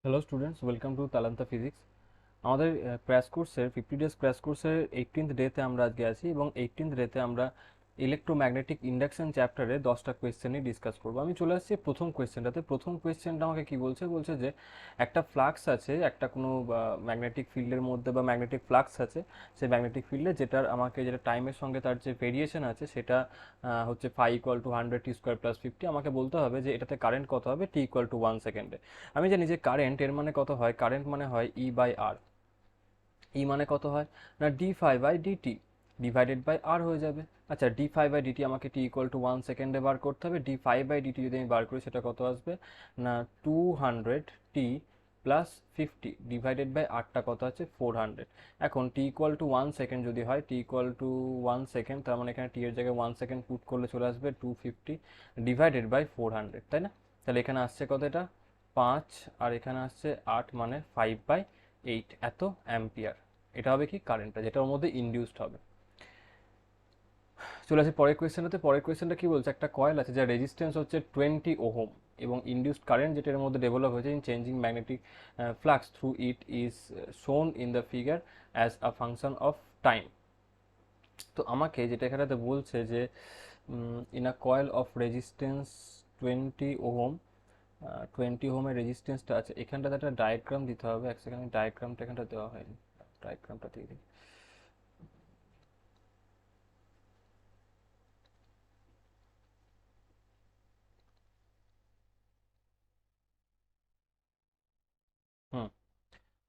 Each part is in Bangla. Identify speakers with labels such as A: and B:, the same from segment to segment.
A: Hello students, welcome to Talanta physics. আমাদের ক্র্যাশ কোর্সের 50 ডেজ ক্র্যাশ কোর্সের 18th ডেতে আমরা আজকে আছি এবং 18th ডেতে আমরা ইলেকট্রোম্যাগনেটিক ইন্ডাকশন চ্যাপ্টারে 10টা কোয়েশ্চেন নিয়ে ডিসকাস করবো। আমি চলে আসছি প্রথম কোয়েশ্চেনটাতে। প্রথম কোয়েশ্চেনটা আমাকে কি বলছে, বলছে যে একটা ফ্লাক্স আছে, একটা কোনো ম্যাগনেটিক ফিল্ডের মধ্যে বা ম্যাগনেটিক ফ্লাক্স আছে, সেই ম্যাগনেটিক ফিল্ডে যেটা টাইমের সঙ্গে তার যে ভেরিয়েশন আছে সেটা হচ্ছে ফাই ইকুয়াল টু 100t² + 50। আমাকে বলতে হবে যে এটাতে কারেন্ট কত হবে t ইকুয়াল টু 1 সেকেন্ডে। আমি জানি যে কারেন্ট এর মানে কত হয়, কারেন্ট মানে হয় E/R। ই মানে কত হয় না d∅/dt ডিভাইডেড বাই আর হয়ে যাবে। আচ্ছা, d∅/dt আমাকে t ইকুয়াল টু 1 সেকেন্ডে বার করতে হবে। d∅/dt যদি আমি বার করি সেটা কত আসবে না 200t + 50 ডিভাইডেড বাই আরটা কত আছে 400। এখন t ইকুয়াল টু 1 সেকেন্ড যদি হয়, t ইকুয়াল টু 1 সেকেন্ড, তার মানে এখানে t এর জায়গায় 1 সেকেন্ড পুট করলে চলে আসবে 250 ডিভাইডেড বাই 400, তাই না? তাহলে এখানে আসছে কত, এটা 5, আর এখানে আসছে 8, মানে 5/8 এত অ্যাম্পিয়ার। এটা হবে কি কারেন্টটা, যেটা ওর মধ্যে ইনডিউসড হবে। চলে আসি পরের কোয়েশ্চেনটাতে। পরের কোয়েশ্চেনটা কি বলছে, একটা কয়েল আছে যার রেজিস্ট্যান্স হচ্ছে 20 ওহম এবং ইনডিউসড কারেন্ট যেটা এর মধ্যে ডেভেলপ হয়েছে in changing magnetic flux through it is shown in the figure as a function of time. তো আমাকে যেটা এখানেতে বলছে যে in a coil of resistance 20 ohm, 20 ওহমের রেজিস্ট্যান্সটা আছে, এখানটাতে একটা ডায়াগ্রাম দিতে হবে। এক সেকেন্ড, ডায়াগ্রামটা এখানটা দেওয়া হয়নি, ডায়াগ্রামটা দিয়ে দিই। হুম,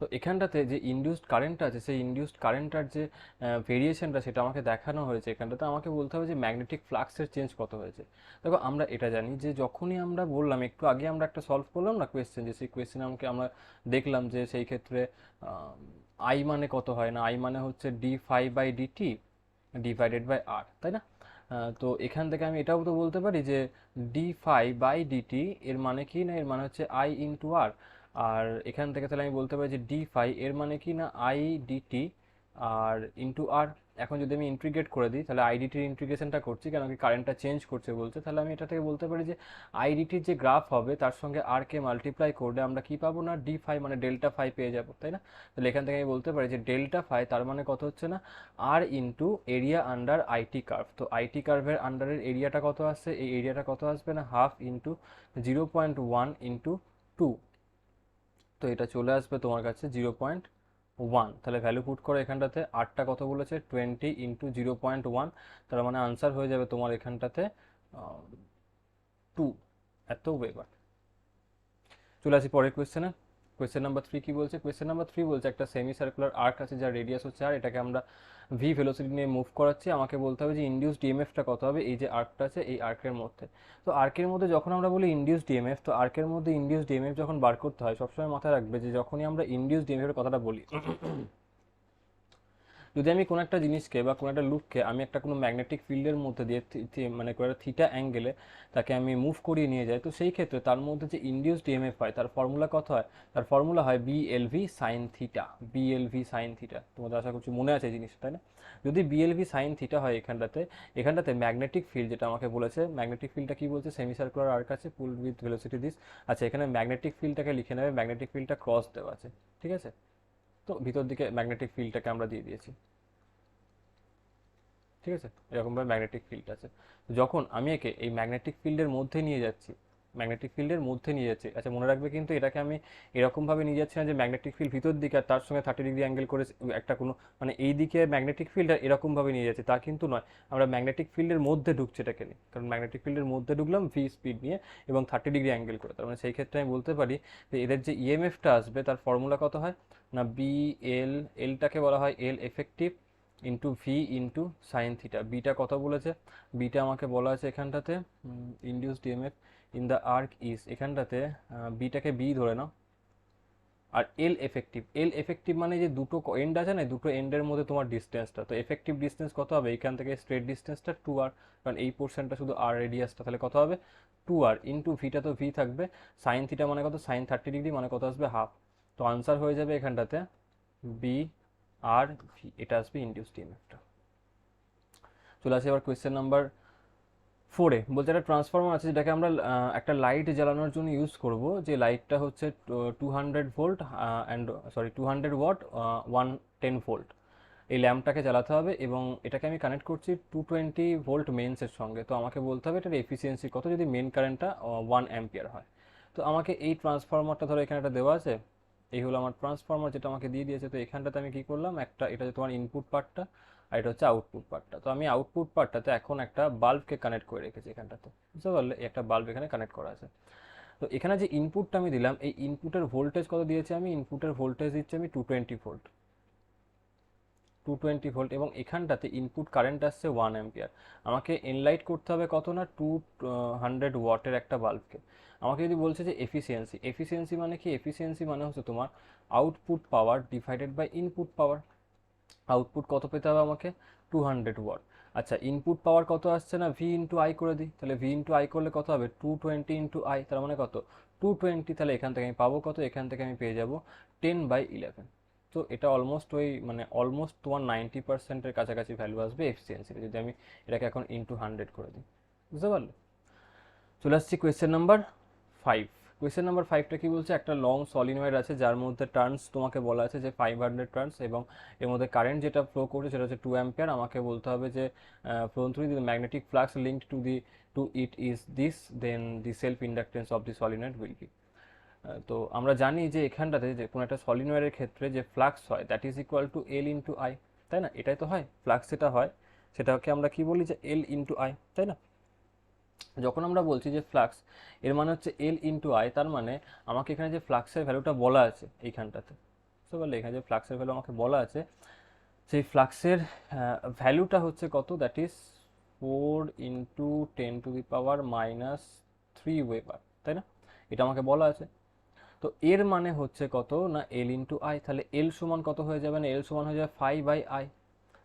A: তো এখানটাতে যে ইনডিউসড কারেন্টটা আছে, সেই ইনডিউসড কারেন্টটার যে ভেরিয়েশনটা সেটা আমাকে দেখানো হয়েছে। এখানটাতে আমাকে বলতে হবে যে ম্যাগনেটিক ফ্লাক্সের চেঞ্জ কত হয়েছে। দেখো, আমরা এটা জানি যে যখনই আমরা বললাম, একটু আগে আমরা একটা সলভ করলাম না কোয়েশ্চেন, যে সেই কোয়েশ্চেনে আমাকে আমরা দেখলাম যে সেই ক্ষেত্রে আই মানে কত হয় না, আই মানে হচ্ছে d∅/dt ডিভাইডেড বাই আর, তাই না? তো এখান থেকে আমি এটাও তো বলতে পারি যে d∅/dt এর মানে কি না, এর মানে হচ্ছে আই ইন্টু আর। আর এখান থেকে তাহলে আমি বলতে পারি যে d∅ এর মানে কি না আই ডিটি আর ইন্টু আর। এখন যদি আমি ইন্টিগ্রেট করে দিই, তাহলে আইডিটির ইন্টিগ্রেশনটা করছি কেন কি কারেন্টটা চেঞ্জ করছে বলছে, তাহলে আমি এটা থেকে বলতে পারি যে আইডিটির যে গ্রাফ হবে তার সঙ্গে আর কে মাল্টিপ্লাই করলে আমরা কি পাবো না d∅ মানে ডেল্টা ফাই পেয়ে যাবো, তাই না? তাহলে এখান থেকে আমি বলতে পারি যে ডেল্টা ফাই তার মানে কত হচ্ছে না আর into area under IT curve. তো আইটি কার্ভের আন্ডারের এরিয়াটা কত আসছে, এই এরিয়াটা কত আসবে না হাফ ইন্টু 0.1 ইন্টু 2। তো এটা চলে আসবে তোমার কাছে 0.1। তাহলে ভ্যালু পুট করো এখানটাতে, আরটা কত বলেছে 20 × 0.1, তার মানে আনসার হয়ে যাবে তোমার এখানটাতে 2 এত ওয়েবার। চলে আসি পরের কোয়েশ্চেনে। কোয়েশ্চেন নাম্বার 3 কি বলছে, কোয়েশ্চেন নাম্বার 3 বলছে একটা সেমি সার্কুলার আর্ক আছে যার রেডিয়াস হচ্ছে আর, এটাকে আমরা ভি ভেলোসিটি নিয়ে মুভ করাচ্ছি। আমাকে বলতে হবে যে ইনডিউস ডিএমএফটা কত হবে এই যে আর্কটা আছে এই আর্কের মধ্যে। তো আর্কের মধ্যে যখন আমরা বলি ইনডিউস ডিএমএফ, তো আর্কের মধ্যে ইনডিউস ডিএমএফ যখন বার করতে হয় সবসময় মাথায় রাখবে যে যখনই আমরা ইনডিউস ডিএমএফ এর কথাটা বলি, যদি আমি কোনো একটা জিনিসকে বা কোনো একটা লুককে আমি একটা কোনো ম্যাগনেটিক ফিল্ডের মধ্যে দিয়ে মানে কোনো একটা থিটা অ্যাঙ্গেলে তাকে আমি মুভ করিয়ে নিয়ে যাই, তো সেই ক্ষেত্রে তার মধ্যে যে ইনডিউসড ইএমএফ হয় তার ফর্মুলা কত হয়, তার ফর্মুলা হয় বিএলভি সাইন থিটা। বিএলভি সাইন থিটা তোমাদের আশা করছি মনে আছে এই জিনিসটা, তাই না? যদি বিএলভি সাইন থিটা হয় এখানটাতে, এখানটাতে ম্যাগনেটিক ফিল্ড যেটা আমাকে বলেছে, ম্যাগনেটিক ফিল্ডটা কি বলছে, সেমি সার্কুলার আর্ক আছে পুলড উইথ ভেলোসিটি দিস। আচ্ছা, এখানে ম্যাগনেটিক ফিল্ডটাকে লিখে নেবে, ম্যাগনেটিক ফিল্ডটা ক্রস দেওয়া আছে, ঠিক আছে? তো ভিতর দিকে ম্যাগনেটিক ফিল্ডটাকে আমরা দিয়ে দিয়েছি, ঠিক আছে? এরকমভাবে ম্যাগনেটিক ফিল্ড আছে। তো যখন আমি একে এই ম্যাগনেটিক ফিল্ডের মধ্যে নিয়ে যাচ্ছি, ম্যাগনেটিক ফিল্ডের মধ্যে নিয়ে যাচ্ছি, আচ্ছা মনে রাখবে কিন্তু এটাকে আমি এরকমভাবে নিয়ে যাচ্ছি না যে ম্যাগনেটিক ফিল্ড ভিতর দিকে আর তার সঙ্গে 30 ডিগ্রি অ্যাঙ্গেল করে একটা কোনো মানে এই দিকে ম্যাগনেটিক ফিল্ড আর এরকমভাবে নিয়ে যাচ্ছি তা কিন্তু নয়। আমরা ম্যাগনেটিক ফিল্ডের মধ্যে ঢুকছি এটাকে নিয়ে, কারণ ম্যাগনেটিক ফিল্ডের মধ্যে ঢুকলাম ভি স্পিড নিয়ে এবং 30 ডিগ্রি অ্যাঙ্গেল করে। তার মানে সেই ক্ষেত্রে আমি বলতে পারি যে এদের যে ইএমএফটা আসবে তার ফর্মুলা কত হয় না বি এল, এলটাকে বলা হয় L effective into V into sine theta. Beta কত বলেছে, বিটা আমাকে বলা আছে এখানটাতে induced EMF in the arc is, এখানটাতে বিটাকে বি ধরে নাও। আর এল এফেক্টিভ, এল এফেক্টিভ মানে যে দুটো এন্ড আছে না, দুটো এন্ডের মধ্যে তোমার ডিস্টেন্সটা, তো এফেক্টিভ ডিস্টেন্স কত হবে এখান থেকে স্ট্রেট ডিস্টেন্সটা 2r, কারণ এই পোর্শনটা শুধু আর রেডিয়াসটা, তাহলে কত হবে 2r ইন্টু ভিটা, তো ভি থাকবে সাইন থিটা মানে কত সাইন 30 ডিগ্রি মানে কত আসবে হাফ। তো আনসার হয়ে যাবে এখানটাতে বি আর ভি, এটা আসবে ইনডিউসড ইএমএফটা। চলে আসে এবার কোয়েশ্চেন নাম্বার ফোরে বলছে একটা ট্রান্সফর্মার আছে যেটাকে আমরা একটা লাইট জ্বালানোর জন্য ইউজ করব, যে লাইটটা হচ্ছে 200 ভোল্ট অ্যান্ড 200 ওয়াট 110 ভোল্ট। এই ল্যাম্পটাকে জ্বালাতে হবে এবং এটাকে আমি কানেক্ট করছি 220 ভোল্ট মেন্সের সঙ্গে। তো আমাকে বলতে হবে এটার এফিসিয়েন্সি কত যদি মেন কারেন্টটা 1 অ্যাম্পিয়ার হয়। তো আমাকে এই ট্রান্সফরমারটা ধরো এখানে একটা দেওয়া আছে, এই হলো আমার ট্রান্সফরমার যেটা আমাকে দিয়ে দিয়েছে। তো এখানটাতে আমি কি করলাম, একটা এটা হচ্ছে তোমার ইনপুট পার্টটা আর এটা হচ্ছে আউটপুট পার্টটা। তো আমি আউটপুট পার্টটাতে এখন একটা বাল্বকে কানেক্ট করে রেখেছি এখানটাতে, বুঝতে পারলে? একটা বাল্ব এখানে কানেক্ট করা আছে। তো এখানে যে ইনপুটটা আমি দিলাম, এই ইনপুটের ভোল্টেজ কত দিয়েছি আমি? ইনপুটের ভোল্টেজ দিচ্ছি আমি 220 ভোল্ট, 220 ভোল্ট, এবং এখানটাতে ইনপুট কারেন্ট আসছে 1 অ্যাম্পিয়ার। আমাকে এনলাইট করতে হবে কত না 200 ওয়াটের একটা বাল্বকে। আমাকে যদি বলছে যে এফিসিয়েন্সি, এফিসিয়েন্সি মানে কি? এফিসিয়েন্সি মানে হচ্ছে তোমার output power divided by input power. Output কত পেতে হবে আমাকে? 200 ওয়াট। আচ্ছা, ইনপুট পাওয়ার কত আসছে না, ভি ইন্টু আই করে দিই। তাহলে ভি ইন্টু আই করলে কত হবে? 220 ইন্টু আই, তার মানে কত? 220। তাহলে এখান থেকে আমি পাবো কত? এখান থেকে আমি পেয়ে যাবো 10/11। তো এটা অলমোস্ট ওই মানে অলমোস্ট তোমার 90%-এর কাছাকাছি ভ্যালু আসবে এফিসিয়েন্সিতে, যদি আমি এটাকে এখন ইন্টু 100 করে দিই, বুঝতে পারলে? চলে আসছি কোয়েশ্চেন নাম্বার 5। কোয়েশ্চেন নাম্বার 5টা কি বলছে? একটা লং সলিনয়েড আছে যার মধ্যে টার্নস তোমাকে বলা আছে যে 500 টার্নস, এবং এর মধ্যে কারেন্ট যেটা ফ্লো করছে সেটা হচ্ছে 2 অ্যাম্পিয়ার। আমাকে বলতে হবে যে flow through the magnetic flux linked to it is this, then the self inductance of the solenoid will be. তো আমরা জানি যে এখানটাতে যে কোনো একটা সলিনয়েডের ক্ষেত্রে যে ফ্লাক্স হয় that is equal to L into I, তাই না? এটাই তো হয় ফ্লাক্স, যেটা হয় সেটাকে আমরা কি বলি? যে এল ইন্টু আই, তাই না? যখন আমরা বলছি যে ফ্লাক্স এর মানে হচ্ছে এল ইন্টু আই, তার মানে আমাকে এখানে যে ফ্লাক্সের ভ্যালুটা বলা আছে এইখানটাতে, বুঝতে পারলে? এখানে যে ফ্লাক্সের ভ্যালু আমাকে বলা আছে, সেই ফ্লাক্সের ভ্যালুটা হচ্ছে কত? দ্যাট ইজ 4 × 10⁻³ তাই না? এটা আমাকে বলা আছে। তো এর মানে হচ্ছে কত না এল ইন্টু আই। তাহলে এল সমান কত হয়ে যাবে না? এল সমান হয়ে যাবে 5/I।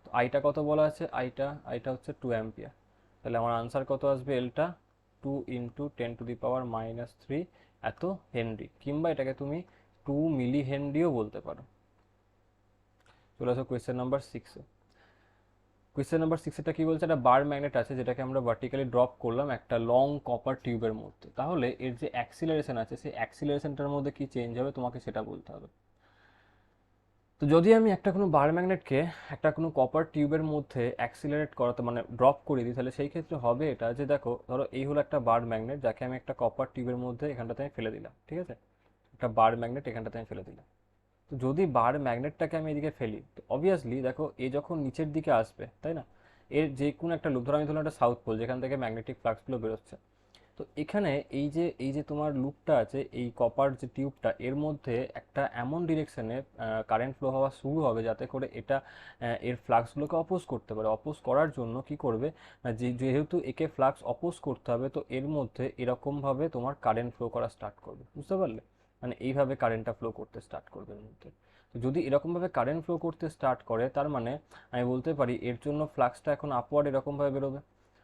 A: তো আইটা কত বলা আছে? আইটা আইটা হচ্ছে 2 অ্যাম্পিয়ার। তাহলে আমার আনসার কত আসবে? এলটা 2 × 10⁻³ এত হেনরি, কিংবা এটাকে তুমি 2 মিলি হেনরিও বলতে পারো। চলে আসো কোয়েশ্চেন নাম্বার 6-এ। কোয়েশ্চেন নাম্বার 6-এটা কি বলছে? একটা বার ম্যাগনেট আছে যেটাকে আমরা ভার্টিক্যালি ড্রপ করলাম একটা লং কপার টিউবের মধ্যে। তাহলে এর যে অ্যাক্সিলারেশন আছে সেই অ্যাক্সিলারেশনটার মধ্যে কি চেঞ্জ হবে তোমাকে সেটা বলতে হবে। তো যদি আমি একটা কোনো বার ম্যাগনেটকে একটা কোনো কপার টিউবের মধ্যে অ্যাক্সিলারেট করাতে মানে ড্রপ করে দিই, তাহলে সেই ক্ষেত্রে হবে এটা যে দেখো, ধরো এই হলো একটা বার ম্যাগনেট যাকে আমি একটা কপার টিউবের মধ্যে এখানটাতে আমি ফেলে দিলাম, ঠিক আছে? একটা বার ম্যাগনেট এখানটাতে আমি ফেলে দিলাম। তো যদি বার ম্যাগনেটটাকে আমি এদিকে ফেলি, তো অবভিয়াসলি দেখো এ যখন নিচের দিকে আসবে, তাই না? এর যে কোনো একটা লুপ, ধরো আমি ধরলাম একটা সাউথ পোল যেখান থেকে ম্যাগনেটিক ফ্লাক্সগুলো বেরোচ্ছে। তো এখানে এই যে তোমার লুপটা আছে, এই কপার যে টিউবটা, এর মধ্যে একটা এমন ডিরেকশনে কারেন্ট ফ্লো হওয়া শুরু হবে যাতে করে এটা এর ফ্লাক্সগুলোকে অপোজ করতে পারে। অপোজ করার জন্য কি করবে না, যেহেতু একে ফ্লাক্স অপোজ করতে হবে, তো এর মধ্যে এরকমভাবে তোমার কারেন্ট ফ্লো করা স্টার্ট করবে, বুঝতে পারলে? মানে এইভাবে কারেন্টটা ফ্লো করতে স্টার্ট করবে এর মধ্যে। তো যদি এরকমভাবে কারেন্ট ফ্লো করতে স্টার্ট করে, তার মানে আমি বলতে পারি এর জন্য ফ্লাক্সটা এখন আপওয়ার্ড এরকমভাবে বেরোবে।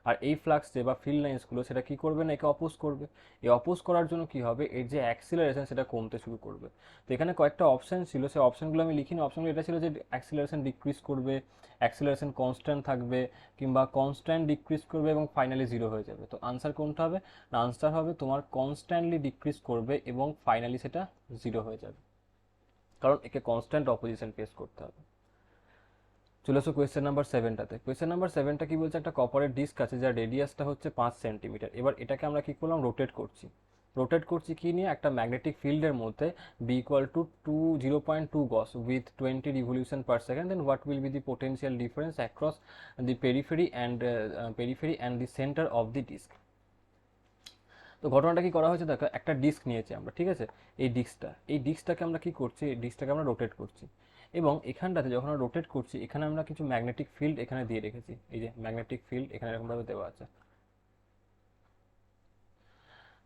A: আর এই ফ্লাক্স যে বা ফিল্ড লাইন্সগুলো সেটা কি করবে না, একে অপোজ করবে। এই অপোজ করার জন্য কি হবে, এর যে অ্যাক্সিলারেশন সেটা কমতে শুরু করবে। তো এখানে কয়েকটা অপশন ছিল, সেই অপশনগুলো আমি লিখিনি। অপশনগুলো এটা ছিল যে অ্যাক্সিলারেশন ডিক্রিজ করবে, অ্যাক্সিলারেশন কনস্ট্যান্ট থাকবে, কিংবা কনস্ট্যান্ট ডিক্রিজ করবে এবং ফাইনালি জিরো হয়ে যাবে। তো আনসার কোনটা হবে না? আনসার হবে তোমার কনস্ট্যান্টলি ডিক্রিজ করবে এবং ফাইনালি সেটা জিরো হয়ে যাবে, কারণ একে কনস্ট্যান্ট অপোজিশন ফেস করতে হবে। চলে আসো কোয়েশ্চেন নাম্বার 7টাতে। কোয়েশ্চেন নাম্বার 7টা কি বলছে? একটা কপারের ডিস্ক আছে যার রেডিয়াসটা হচ্ছে 5 সেন্টিমিটার। এবার এটাকে আমরা কি করলাম? রোটেট করছি। রোটেট করছি কি নিয়ে? একটা ম্যাগনেটিক ফিল্ডের মধ্যে B equal to 0.2 gauss with 20 revolution per second, then what will be the potential difference across the periphery and the centre of the disc. তো ঘটনাটা কি করা হয়েছে দেখো, একটা ডিস্ক নিয়েছি আমরা, ঠিক আছে? এই ডিস্কটাকে আমরা কি করছি? এই ডিস্কটাকে আমরা রোটেট করছি, এবং এখানটাতে যখন আমরা রোটেট করছি এখানে আমরা কিছু ম্যাগনেটিক ফিল্ড এখানে দিয়ে রেখেছি। এই যে ম্যাগনেটিক ফিল্ড এখানে এরকমভাবে দেওয়া আছে।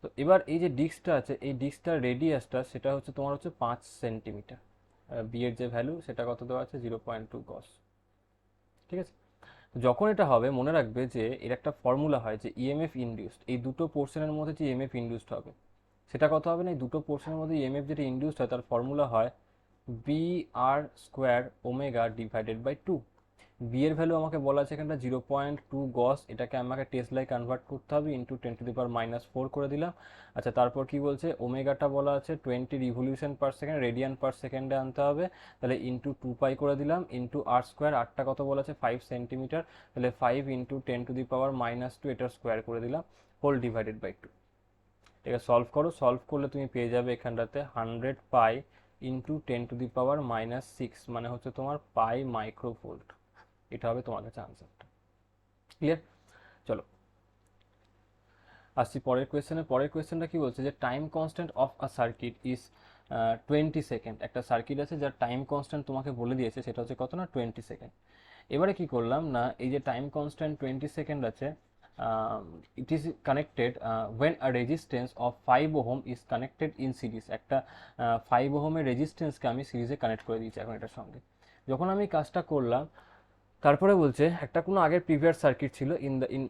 A: তো এবার এই যে ডিস্কটা আছে, এই ডিস্কটার রেডিয়াসটা সেটা হচ্ছে তোমার হচ্ছে 5 সেন্টিমিটার। বি এর যে ভ্যালু সেটা কত দেওয়া আছে? 0.2 গস, ঠিক আছে? যখন এটা হবে মনে রাখবে যে এর একটা ফর্মুলা হয় যে ইএমএফ ইনডিউসড, এই দুটো পোর্শনের মধ্যে যে ইএমএফ ইনডিউসড হবে সেটা কত হবে না, এই দুটো পোর্শনের মধ্যে ইএমএফ যেটা ইনডিউসড হয় তার ফর্মুলা হয় B R square omega divided by 2। B এর ভ্যালু আমাকে বলা আছে এখানটা 0.2 গস, এটাকে আমাকে টেসলায় কনভার্ট করতে হবে, ইন্টু 10⁻⁻4 করে দিলাম। আচ্ছা তারপর কি বলছে, ওমেগাটা বলা আছে 20 রিভলিউশন পার সেকেন্ড, রেডিয়ান পার সেকেন্ডে আনতে হবে, তাহলে ইন্টু 2 পাই করে দিলাম, ইন্টু আর স্কোয়ার, আরটা কত বলা আছে 5 সেন্টিমিটার, তাহলে 5 ইন্টু 10⁻⁻2 এটার স্কোয়ার করে দিলাম, হোল ডিভাইডেড বাই 2। এটা সলভ করো, সলভ করলে তুমি পেয়ে যাবে এখানটাতে 100 পাই ইন্টু 10⁻⁻6, মানে হচ্ছে তোমার পাই মাইক্রোভোল্ট। এটা হবে তোমার কাছে আনসারটা। ক্লিয়ার? চলো আসছি পরের কোয়েশ্চেনে। পরের কোয়েশ্চেনটা কি বলছে, যে time constant of a circuit is 20 second. একটা সার্কিট আছে যার টাইম কনস্ট্যান্ট তোমাকে বলে দিয়েছে, সেটা হচ্ছে কত না 20 সেকেন্ড। এবারে কি করলাম না, এই যে টাইম কনস্ট্যান্ট 20 সেকেন্ড আছে, it is connected when a resistance of 5 ohm is connected in series. একটা 5 ওহমের রেজিস্ট্যান্সকে আমি সিরিজে কানেক্ট করে দিয়েছি এখন এটার সঙ্গে। যখন আমি কাজটা করলাম, তারপরে বলছে একটা কোনো আগের প্রিভিয়াস সার্কিট ছিল,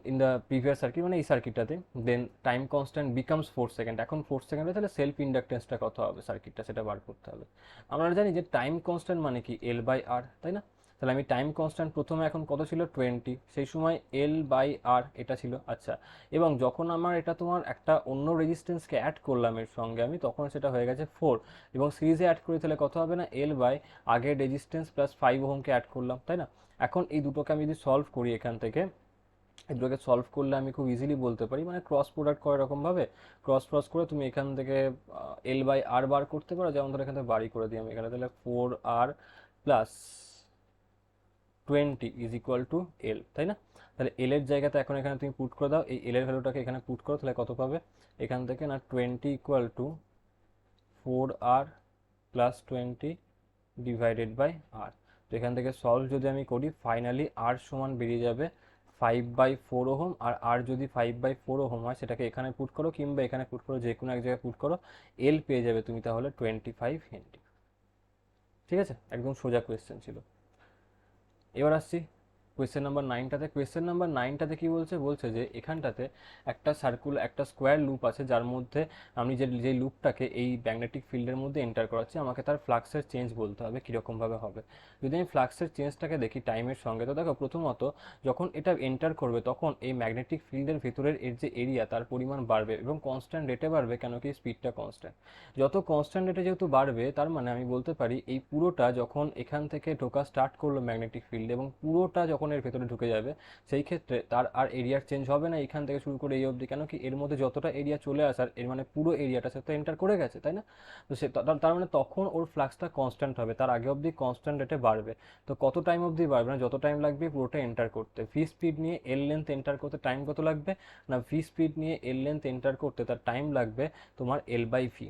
A: ইন দ্য প্রিভিয়াস সার্কিট মানে এই সার্কিটটাতে, দেন টাইম কনস্ট্যান্ট বিকামস 4 সেকেন্ড। এখন 4 সেকেন্ডে তাহলে সেলফ ইন্ডাকটেন্সটা কত হবে সার্কিটটা, সেটা বার করতে হবে। আমরা জানি যে টাইম কনস্ট্যান্ট মানে কি এল বাই আর, তাই না? তাহলে আমি টাইম কনস্ট্যান্ট প্রথমে এখন কত ছিল 20, সেই সময় এল বাই আর এটা ছিল। আচ্ছা, এবং যখন আমার এটা তোমার একটা অন্য রেজিস্ট্যান্সকে অ্যাড করলাম এর সঙ্গে আমি, তখন সেটা হয়ে গেছে 4, এবং সিরিজে অ্যাড করে তাহলে কত হবে না এল বাই আগের রেজিস্ট্যান্স প্লাস 5 ওহমকে অ্যাড করলাম, তাই না? এখন এই দুটোকে আমি যদি সলভ করি এখান থেকে, এই দুটোকে সলভ করলে আমি খুব ইজিলি বলতে পারি, মানে ক্রস প্রোডাক্ট করে এরকমভাবে ক্রস করে তুমি এখান থেকে এল বাই আর বার করতে পারো। যেমন ধরো এখান থেকে বাড়ি করে দিই আমি এখানে, তাহলে 4r plus 20 is equal to L, তাই না? তাহলে এল এর জায়গাতে এখন এখানে তুমি পুট করে দাও, এই এল এর ভ্যালুটাকে এখানে পুট করো, তাহলে কত পাবে এখান থেকে না 20 equal to 4r plus 20 divided by R. তো এখান থেকে সলভ যদি আমি করি, ফাইনালি আর সমান বেরিয়ে যাবে 5/4 ওহম, আর আর যদি 5/4 ওহম হয় সেটাকে এখানে পুট করো কিংবা এখানে পুট করো, যে কোনো এক জায়গায় পুট করো, এল পেয়ে যাবে তুমি তাহলে 25 হেনরি। ঠিক আছে, একদম সোজা কোয়েশ্চেন ছিল। এবার আসছি কোয়েশ্চেন নাম্বার 9টাতে। কোয়েশ্চেন নাম্বার 9টাতে কি বলছে, বলছে যে এখানটাতে একটা স্কোয়ার লুপ আছে, যার মধ্যে আমি যে লুপটাকে এই ম্যাগনেটিক ফিল্ডের মধ্যে এন্টার করাচ্ছি, আমাকে তার ফ্লাক্সের চেঞ্জ বলতে হবে কীরকমভাবে হবে। যদি আমি ফ্লাক্সের চেঞ্জটাকে দেখি টাইমের সঙ্গে, তো দেখো প্রথমত যখন এটা এন্টার করবে তখন এই ম্যাগনেটিক ফিল্ডের ভেতরের এর যে এরিয়া তার পরিমাণ বাড়বে এবং কনস্ট্যান্ট রেটে বাড়বে, কেন কি স্পিডটা কনস্ট্যান্ট। যত কনস্ট্যান্ট রেটে যেহেতু বাড়বে, তার মানে আমি বলতে পারি এই পুরোটা যখন এখান থেকে ঢোকা স্টার্ট করলো ম্যাগনেটিক ফিল্ড এবং পুরোটা যখন এর ভেতরে ঢুকে যাবে, সেই ক্ষেত্রে তার আর এরিয়ার চেঞ্জ হবে না এখান থেকে শুরু করে এই অবধি, কেন কি এর মধ্যে যতটা এরিয়া চলে আসার এর মানে পুরো এরিয়াটা সে তো এন্টার করে গেছে, তাই না? তো সে তার মানে তখন ওর ফ্লাক্সটা কনস্ট্যান্ট হবে, তার আগে অবধি কনস্ট্যান্ট রেটে বাড়বে। তো কত টাইম অবধি বাড়বে না, যত টাইম লাগবে পুরোটা এন্টার করতে। ভি স্পিড নিয়ে এল লেন্থ এন্টার করতে টাইম কত লাগবে না, ভি স্পিড নিয়ে এল লেন্থ এন্টার করতে তার টাইম লাগবে তোমার এল বাই ভি।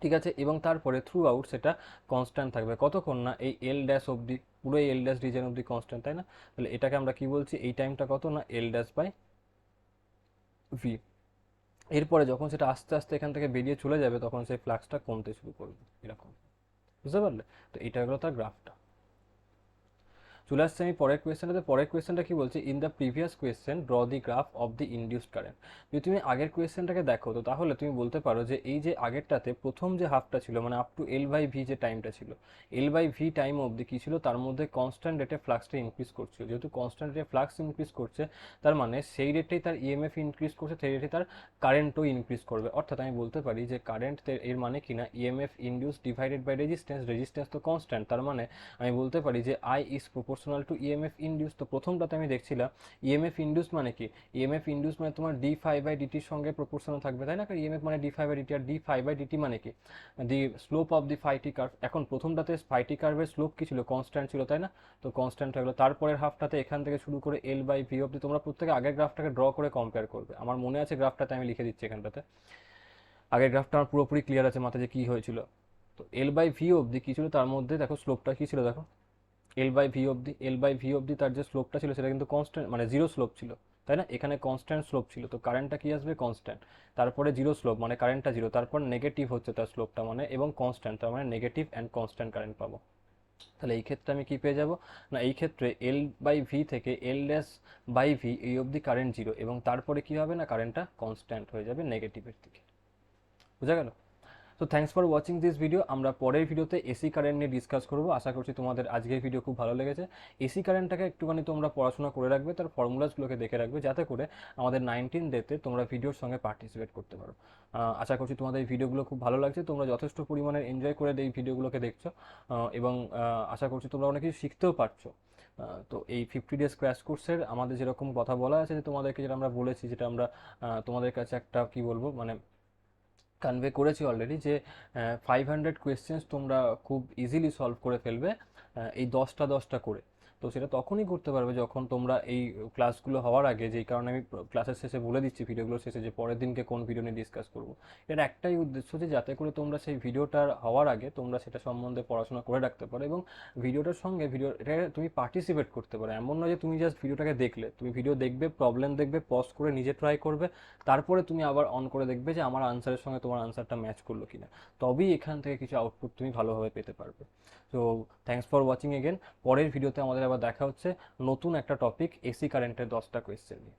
A: ঠিক আছে, এবং তারপরে থ্রু আউট সেটা কনস্ট্যান্ট থাকবে কতক্ষণ না এই এল ড্যাশ অবধি, পুরো এল ড্যাশ রিজন অবধি কনস্ট্যান্ট, তাই না? তাহলে এটাকে আমরা কি বলছি, এই টাইমটা কত না এল ড্যাশ বাই ভি। এরপরে যখন সেটা আস্তে আস্তে এখান থেকে বেরিয়ে চলে যাবে, তখন সেই ফ্লাক্সটা কমতে শুরু করবে এরকম। বুঝতে পারলে? তো এটা হলো তার গ্রাফটা। চলে আসছে আমি পরের কোয়েশ্চেনটাতে। পরের কোয়েশ্চেনটা কি বলছে, in the previous question draw the graph of the induced current. যদি তুমি আগের কোয়েশ্চেনটাকে দেখো, তো তাহলে তুমি বলতে পারো যে এই যে আগেরটাতে প্রথম যে হাফটা ছিল, মানে up to L by V যে টাইমটা ছিল, এল বাই ভি টাইম অবধি কী ছিল, তার মধ্যে কনস্ট্যান্ট রেটে ফ্লাক্সটা ইনক্রিজ করছিল। যেহেতু কনস্ট্যান্ট রেটে ফ্লাক্স ইনক্রিজ করছে, তার মানে সেই রেটেই তার ইএমএফ ইনক্রিজ করছে, সেই রেটে তার কারেন্টও ইনক্রিজ করবে। অর্থাৎ আমি বলতে পারি যে কারেন্ট এর মানে কি না EMF induce divided by resistance, resistance তো কনস্ট্যান্ট, তার মানে আমি বলতে পারি যে I is proportional to EMF induce. তো প্রথমটাতে আমি দেখছিলাম ইএমএফ ইনডিউস মানে কি, ইএমএফ ইনডিউস মানে তোমার ডি ফাই বাই ডিটির সঙ্গে প্রপোর্শনাল থাকবে, তাই না? কারণ ইএমএফ মানে ডি ফাই বাই ডিটি, আর ডি ফাই বাই ডিটি মানে কি, the slope of the phi t curve. এখন প্রথমটাতে ফাইটি কার্ভের স্লোপ কি ছিল, কনস্ট্যান্ট ছিল, তাই না? তো কনস্ট্যান্ট হয়ে গেলো। তারপরের হাফটাতে এখান থেকে শুরু করে এল বাই ভি অব্দি তোমরা প্রত্যেকে আগের গ্রাফটাকে ড্র করে কম্পেয়ার করবে। আমার মনে আছে গ্রাফটাতে আমি লিখে দিচ্ছি এখানটাতে, আগের গ্রাফটা আমার পুরোপুরি ক্লিয়ার আছে মাথায় যে কী হয়েছিল। তো এল বাই ভি অব্দি কী ছিল, তার মধ্যে দেখো স্লোপটা কী ছিল, দেখো এল বাই ভি অব্দি তার যে স্লোপটা ছিল সেটা কিন্তু কনস্ট্যান্ট, মানে জিরো স্লোপ ছিল, তাই না? এখানে কনস্ট্যান্ট স্লোপ ছিল, তো কারেন্টটা কি আসবে কনস্ট্যান্ট। তারপরে জিরো স্লোপ মানে কারেন্টটা জিরো, তারপর নেগেটিভ হচ্ছে তার স্লোপটা মানে, এবং কনস্ট্যান্ট, তার মানে নেগেটিভ অ্যান্ড কনস্ট্যান্ট কারেন্ট পাবো। তাহলে এই ক্ষেত্রে আমি কি পেয়ে যাব না, এই ক্ষেত্রে এল বাই ভি থেকে এল ড্যাশ বাই ভি এই অবধি কারেন্ট জিরো, এবং তারপরে কি হবে না কারেন্টটা কনস্ট্যান্ট হয়ে যাবে নেগেটিভের দিকে। বুঝা গেল? তো thanks for watching this video. আমরা পরের ভিডিওতে এসি কারেন্ট নিয়ে ডিসকাস করবো। আশা করছি তোমাদের আজকের ভিডিও খুব ভালো লেগেছে। এসি কারেন্টটাকে একটুখানি তোমরা পড়াশোনা করে রাখবে, তার ফর্মুলাসগুলোকে দেখে রাখবে, যাতে করে আমাদের 19 ডেতে তোমরা ভিডিওর সঙ্গে পার্টিসিপেট করতে পারো। আশা করছি তোমাদের এই ভিডিওগুলো খুব ভালো লাগছে, তোমরা যথেষ্ট পরিমাণে এনজয় করে এই ভিডিওগুলোকে দেখছো, এবং আশা করছি তোমরা অনেক কিছু শিখতেও পারছো। তো এই 50 ডেজ ক্র্যাশ কোর্সের আমাদের যেরকম কথা বলা আছে, যে তোমাদেরকে যেটা আমরা বলেছি, যেটা আমরা তোমাদের কাছে একটা কি বলবো মানে কনভে করেছি অলরেডি, যে 500 কোয়েশ্চেন্স তোমরা খুব ইজিলি সলভ করে ফেলবে এই 10টা করে। তো সেটা তখনই করতে পারবে যখন তোমরা এই ক্লাসগুলো হওয়ার আগে, যেই কারণে আমি ক্লাসের শেষে বলে দিচ্ছি, ভিডিওগুলোর শেষে, যে পরের দিনকে কোন ভিডিও নিয়ে ডিসকাস করবো। এর একটাই উদ্দেশ্য, যে যাতে করে তোমরা সেই ভিডিওটার হওয়ার আগে তোমরা সেটা সম্বন্ধে পড়াশোনা করে রাখতে পারো, এবং ভিডিওটার সঙ্গে ভিডিওটা তুমি পার্টিসিপেট করতে পারো। এমন নয় যে তুমি জাস্ট ভিডিওটাকে দেখলে, তুমি ভিডিও দেখবে, প্রবলেম দেখবে, পজ করে নিজে ট্রাই করবে, তারপরে তুমি আবার অন করে দেখবে যে আমার আনসারের সঙ্গে তোমার আনসারটা ম্যাচ করলো কিনা। তবেই এখান থেকে কিছু আউটপুট তুমি ভালোভাবে পেতে পারবে। So thanks for watching again. পরের ভিডিওতে আমাদের আবার দেখা হচ্ছে নতুন একটা টপিক, এসি কারেন্টের 10টা কোয়েশ্চেন নিয়ে।